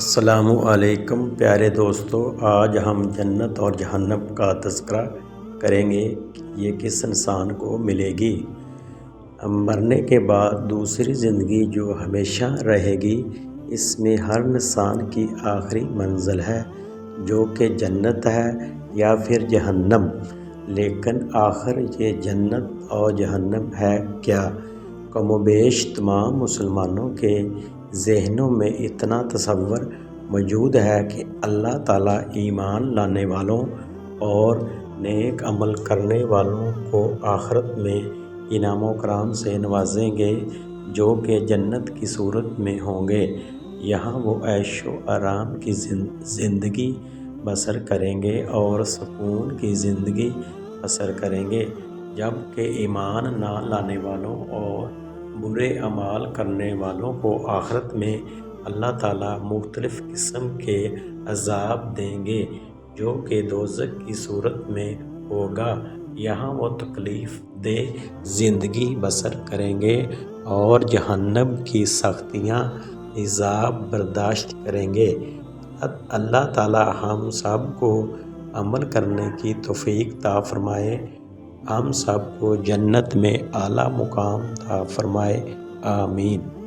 السلام علیکم پیارے دوستو، آج ہم جنت اور جہنم کا تذکرہ کریں گے کہ یہ کس انسان کو ملے گی۔ مرنے کے بعد دوسری زندگی جو ہمیشہ رہے گی، اس میں ہر انسان کی آخری منزل ہے جو کہ جنت ہے یا پھر جہنم۔ لیکن آخر یہ جنت اور جہنم ہے کیا؟ کم و بیش تمام مسلمانوں کے ذہنوں میں اتنا تصور موجود ہے کہ اللہ تعالیٰ ایمان لانے والوں اور نیک عمل کرنے والوں کو آخرت میں انعام و کرام سے نوازیں گے جو کہ جنت کی صورت میں ہوں گے۔ یہاں وہ عیش و آرام کی زندگی بسر کریں گے اور سکون کی زندگی بسر کریں گے، جبکہ ایمان نہ لانے والوں اور برے اعمال کرنے والوں کو آخرت میں اللہ تعالیٰ مختلف قسم کے عذاب دیں گے جو کہ دوزخ کی صورت میں ہوگا۔ یہاں وہ تکلیف دہ زندگی بسر کریں گے اور جہنم کی سختیاں عذاب برداشت کریں گے۔ اللہ تعالیٰ ہم سب کو عمل کرنے کی توفیق عطا فرمائے، ہم سب کو جنت میں اعلیٰ مقام عطا فرمائے، آمین۔